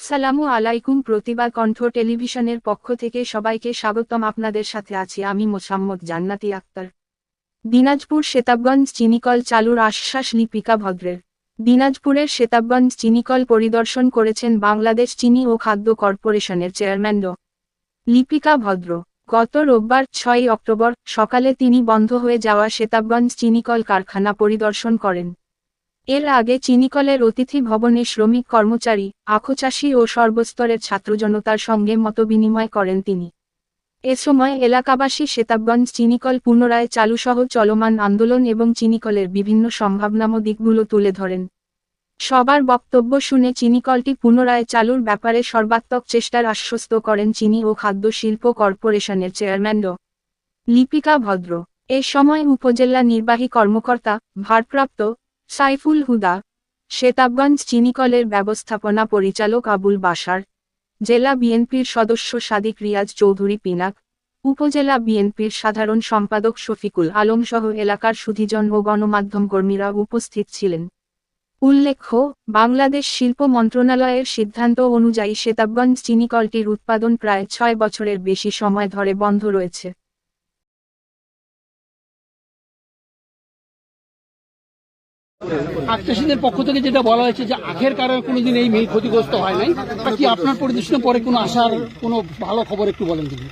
আসসালামু আলাইকুম। প্রতিবাদ কণ্ঠ টেলিভিশনের পক্ষ থেকে সবাইকে স্বাগতম। আপনাদের সাথে আছি আমি মোসাম্মদ জান্নাতি আক্তার। দিনাজপুর সেতাবগঞ্জ চিনিকল চালুর আশ্বাস লিপিকা ভদ্রের। দিনাজপুরের সেতাবগঞ্জ চিনিকল পরিদর্শন করেছেন বাংলাদেশ চিনি ও খাদ্য কর্পোরেশনের চেয়ারম্যান ড লিপিকা ভদ্র। গত রোববার ৬ অক্টোবর সকালে তিনি বন্ধ হয়ে যাওয়া সেতাবগঞ্জ চিনিকল কারখানা পরিদর্শন করেন। এর আগে চিনিকলের অতিথি ভবনে শ্রমিক কর্মচারী, আখচাষী ও সর্বস্তরের ছাত্রজনতার সঙ্গে মতবিনিময় করেন তিনি। এ সময় এলাকাবাসী সেতাবগঞ্জ চিনিকল পুনরায় চালুসহ চলমান আন্দোলন এবং চিনিকলের বিভিন্ন সম্ভাবনাময় দিকগুলো তুলে ধরেন। সবার বক্তব্য শুনে চিনিকলটি পুনরায় চালুর ব্যাপারে সর্বাত্মক চেষ্টার আশ্বস্ত করেন চিনি ও খাদ্য শিল্প কর্পোরেশনের চেয়ারম্যান ড লিপিকা ভদ্র। এ সময় উপজেলা নির্বাহী কর্মকর্তা, ভারপ্রাপ্ত সাইফুল হুদা, সেতাবগঞ্জ চিনিকলের ব্যবস্থাপনা পরিচালক আবুল বাশার, জেলা বিএনপির সদস্য সাদিক রিয়াজ চৌধুরী পিনাক, উপজেলা বিএনপির সাধারণ সম্পাদক শফিকুল আলম সহ এলাকার সুধীজন ও গণমাধ্যম কর্মীরা উপস্থিত ছিলেন। উল্লেখ্য, বাংলাদেশ শিল্প মন্ত্রণালয়ের সিদ্ধান্ত অনুযায়ী সেতাবগঞ্জ চিনিকলটির উৎপাদন প্রায় ৬ বছরের বেশি সময় ধরে বন্ধ রয়েছে। আখচাষীদের পক্ষ থেকে যেটা বলা হয়েছে যে আখের কারণে কোনোদিন এই মিল ক্ষতিগ্রস্ত হয় নাই, তা কি আপনার পরিদর্শনের পরে কোনো আশার কোনো ভালো খবর একটু বলেন তিনি?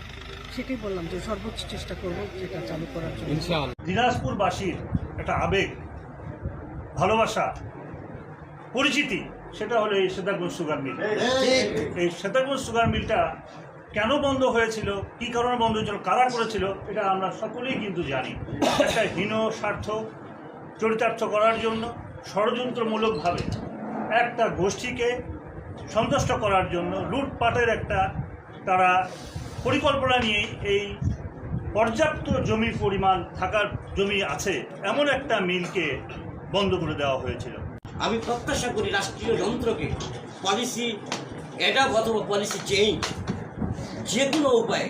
সেটাই বললাম যে সর্বোচ্চ চেষ্টা করবো যেটা চালু করার জন্য। দিনাজপুরবাসীর একটা আবেগ, ভালোবাসা, পরিচিতি, সেটা হলো এই সেতাবগঞ্জ সুগার মিল। এই সেতাবগঞ্জ সুগার মিলটা কেন বন্ধ হয়েছিল, কি কারণে বন্ধ হয়েছিল, কারা করেছিল, এটা আমরা সকলেই কিন্তু জানি। একটা হীন স্বার্থ চরিতার্থ করার জন্য ষড়যন্ত্রমূলকভাবে একটা গোষ্ঠীকে সন্তুষ্ট করার জন্য লুটপাটের একটা তারা পরিকল্পনা নিয়ে এই পর্যাপ্ত জমির পরিমাণ থাকার জমি আছে এমন একটা মিলকে বন্ধ করে দেওয়া হয়েছিল। আমি প্রত্যাশা করি রাষ্ট্রীয় যন্ত্রকে পলিসি অ্যাডাপ্ট অথবা পলিসি চেঞ্জ যে কোনো উপায়ে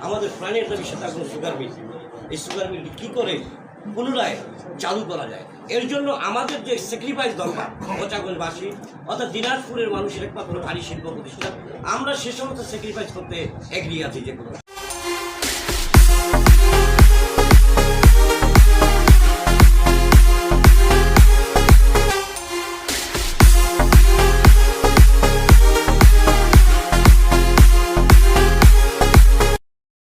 আমাদের প্রাণের দাবি সেতাবগঞ্জ সুগার মিল, এই সুগার মিলটি কী করে পুনরায় চালু করা যায়, এর জন্য আমাদের যে স্যাক্রিফাইস দরকার মোচাগঞ্জবাসী অর্থাৎ দিনাজপুরের মানুষের একমাত্র ভারী শিল্প প্রতিষ্ঠান, আমরা সে সমস্ত স্যাক্রিফাইস করতে এগিয়ে আছি যে কোনো